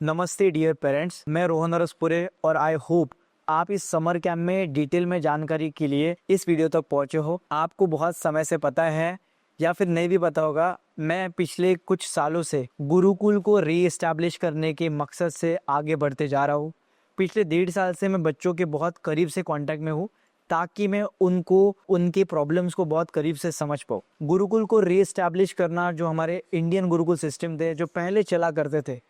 नमस्ते dear parents, मैं रोहन अरसपुरे और आई होप आप इस समर कैंप में डिटेल में जानकारी के लिए इस वीडियो तक पहुंचे हो। आपको बहुत समय से पता है या फिर नहीं भी पता होगा, मैं पिछले कुछ सालों से गुरुकुल को रीएस्टैब्लिश करने के मकसद से आगे बढ़ते जा रहा हूँ। पिछले 1.5 साल से मैं बच्चों के बहुत करीब से कांटेक्ट में हूँ ताकि मैं उनको उनके प्रॉब्लम्स को बहुत करीब से समझ पाऊँ। गुरुकुल को रीएस्टैब्लिश करना, जो हमारे इंडियन गुरुकुल सिस्टम थे जो पहले चला करते थे,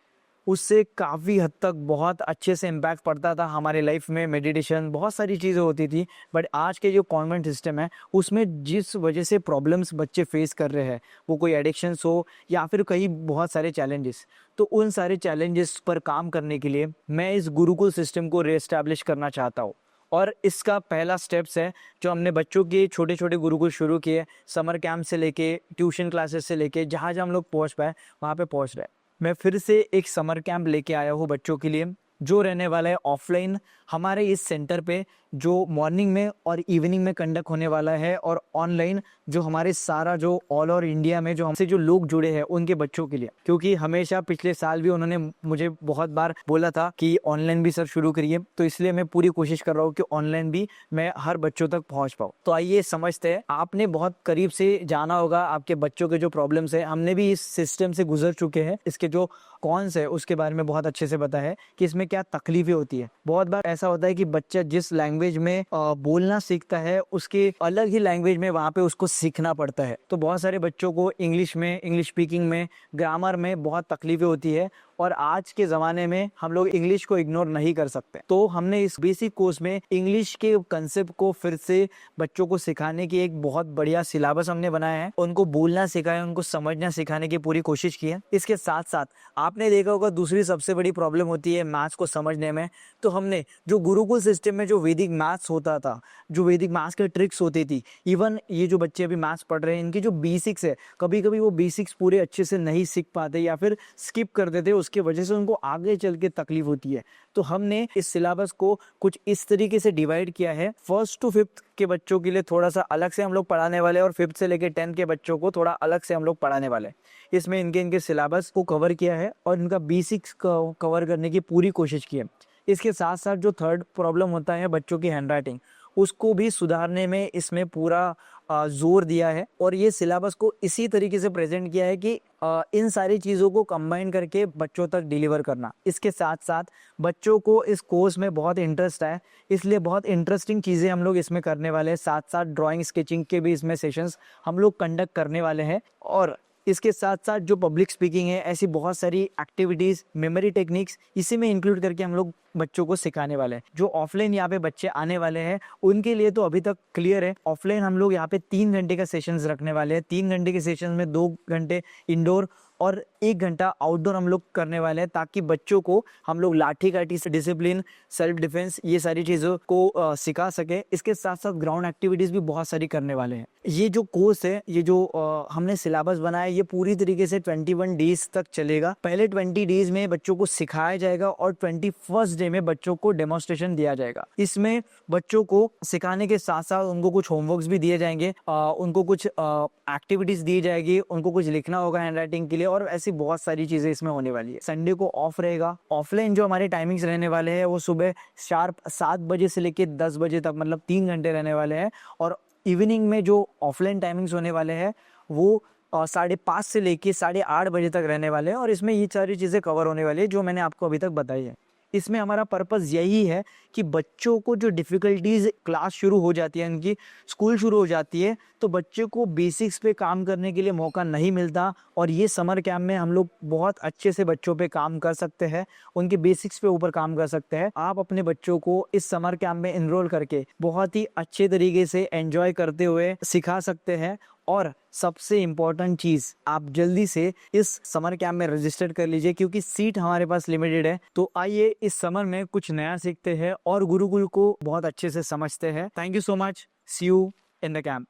उससे काफ़ी हद तक बहुत अच्छे से इम्पैक्ट पड़ता था हमारे लाइफ में। मेडिटेशन, बहुत सारी चीज़ें होती थी। बट आज के जो कॉन्वेंट सिस्टम है उसमें जिस वजह से प्रॉब्लम्स बच्चे फेस कर रहे हैं, वो कोई एडिक्शंस हो या फिर कहीं बहुत सारे चैलेंजेस, तो उन सारे चैलेंजेस पर काम करने के लिए मैं इस गुरुकुल सिस्टम को रीएस्टैब्लिश करना चाहता हूँ। और इसका पहला स्टेप्स है जो हमने बच्चों के छोटे छोटे गुरुकुल शुरू किए, समर कैंप से लेके ट्यूशन क्लासेस से लेके जहाँ जहाँ हम लोग पहुँच पाए वहाँ पे पहुँच रहे हैं। मैं फिर से एक समर कैंप लेके आया हूँ बच्चों के लिए, जो रहने वाला है ऑफलाइन हमारे इस सेंटर पे, जो मॉर्निंग में और इवनिंग में कंडक्ट होने वाला है, और ऑनलाइन जो हमारे सारा जो ऑल ओवर इंडिया में जो हमसे जो लोग जुड़े हैं उनके बच्चों के लिए। क्योंकि हमेशा पिछले साल भी उन्होंने मुझे बहुत बार बोला था कि ऑनलाइन भी सर शुरू करिए, तो इसलिए मैं पूरी कोशिश कर रहा हूँ कि ऑनलाइन भी मैं हर बच्चों तक पहुँच पाऊँ। तो आइए समझते हैं। आपने बहुत करीब से जाना होगा आपके बच्चों के जो प्रॉब्लम्स है, हमने भी इस सिस्टम से गुजर चुके हैं। इसके जो कॉन्स है उसके बारे में बहुत अच्छे से पता है कि इसमें क्या तकलीफें होती है। बहुत बार ऐसा होता है कि बच्चा जिस लैंग्वेज में बोलना सीखता है उसके अलग ही लैंग्वेज में वहाँ पे उसको सीखना पड़ता है। तो बहुत सारे बच्चों को इंग्लिश में, इंग्लिश स्पीकिंग में, ग्रामर में बहुत तकलीफें होती है, और आज के ज़माने में हम लोग इंग्लिश को इग्नोर नहीं कर सकते। तो हमने इस बेसिक कोर्स में इंग्लिश के कंसेप्ट को फिर से बच्चों को सिखाने की एक बहुत बढ़िया सिलेबस हमने बनाया है। उनको बोलना सिखाया, उनको समझना सिखाने की पूरी कोशिश की है। इसके साथ साथ आपने देखा होगा दूसरी सबसे बड़ी प्रॉब्लम होती है मैथ्स को समझने में। तो हमने जो गुरुकुल सिस्टम में जो वैदिक मैथ्स होता था, जो वैदिक मैथ्स के ट्रिक्स होती थी, इवन ये जो बच्चे अभी मैथ्स पढ़ रहे हैं इनकी जो बेसिक्स है, कभी कभी वो बेसिक्स पूरे अच्छे से नहीं सीख पाते या फिर स्किप कर देते, उसकी वजह से उनको आगे चल के तकलीफ होती है। तो हमने इस सिलेबस को कुछ इस तरीके से डिवाइड किया है। 1st to 5th के बच्चों के लिए थोड़ा सा अलग से हम लोग पढ़ाने वाले हैं, और 5th से लेके 10th के बच्चों को थोड़ा अलग से हम लोग पढ़ाने वाले हैं। इसमें इनके सिलेबस को कवर किया है और इनका बेसिक्स को कवर करने की पूरी कोशिश की है। इसके साथ साथ जो थर्ड प्रॉब्लम होता है बच्चों की हैंडराइटिंग, उसको भी सुधारने में इसमें पूरा जोर दिया है, और ये सिलेबस को इसी तरीके से प्रेजेंट किया है कि इन सारी चीज़ों को कंबाइन करके बच्चों तक डिलीवर करना। इसके साथ साथ बच्चों को इस कोर्स में बहुत इंटरेस्ट है, इसलिए बहुत इंटरेस्टिंग चीज़ें हम लोग इसमें करने वाले हैं। साथ साथ ड्राइंग, स्केचिंग के भी इसमें सेशंस हम लोग कंडक्ट करने वाले हैं, और इसके साथ साथ जो पब्लिक स्पीकिंग है, ऐसी बहुत सारी एक्टिविटीज़, मेमोरी टेक्निक्स इसी में इंक्लूड करके हम लोग बच्चों को सिखाने वाले हैं। जो ऑफलाइन यहाँ पे बच्चे आने वाले हैं उनके लिए तो अभी तक क्लियर है। ऑफलाइन हम लोग यहाँ पे 3 घंटे का सेशंस रखने वाले हैं। 3 घंटे के सेशन में 2 घंटे इंडोर और 1 घंटा आउटडोर हम लोग करने वाले हैं, ताकि बच्चों को हम लोग लाठी काठी से डिसिप्लिन, सेल्फ डिफेंस, ये सारी चीज़ों को सिखा सके। इसके साथ साथ ग्राउंड एक्टिविटीज़ भी बहुत सारी करने वाले हैं। ये जो कोर्स है, ये जो हमने सिलेबस बनाया, ये पूरी तरीके से 21 डेज तक चलेगा। पहले 20 डेज में बच्चों को सिखाया जाएगा और 21st डे में बच्चों को डेमोन्स्ट्रेशन दिया जाएगा। इसमें बच्चों को सिखाने के साथ साथ उनको कुछ होमवर्क्स भी दिए जाएंगे, उनको कुछ एक्टिविटीज़ दी जाएगी, उनको कुछ लिखना होगा हैंड राइटिंग के लिए, और ऐसी बहुत सारी चीज़ें इसमें होने वाली है। संडे को ऑफ रहेगा। ऑफलाइन जो हमारे टाइमिंग्स रहने वाले हैं वो सुबह शार्प 7 बजे से लेके 10 बजे तक, मतलब 3 घंटे रहने वाले हैं। और इवनिंग में जो ऑफलाइन टाइमिंग्स होने वाले हैं वो 5:30 से लेके 8:30 बजे तक रहने वाले हैं, और इसमें ये सारी चीज़ें कवर होने वाली है जो मैंने आपको अभी तक बताई है। इसमें हमारा पर्पस यही है कि बच्चों को जो डिफ़िकल्टीज, क्लास शुरू हो जाती है, उनकी स्कूल शुरू हो जाती है, तो बच्चे को बेसिक्स पे काम करने के लिए मौका नहीं मिलता, और ये समर कैंप में हम लोग बहुत अच्छे से बच्चों पे काम कर सकते हैं, उनके बेसिक्स पे ऊपर काम कर सकते हैं। आप अपने बच्चों को इस समर कैंप में इनरोल करके बहुत ही अच्छे तरीके से एंजॉय करते हुए सिखा सकते हैं। और सबसे इम्पॉर्टेंट चीज़, आप जल्दी से इस समर कैंप में रजिस्टर कर लीजिए, क्योंकि सीट हमारे पास लिमिटेड है। तो आइए इस समर में कुछ नया सीखते हैं और गुरुकुल को बहुत अच्छे से समझते हैं। Thank you so much. See you in the camp.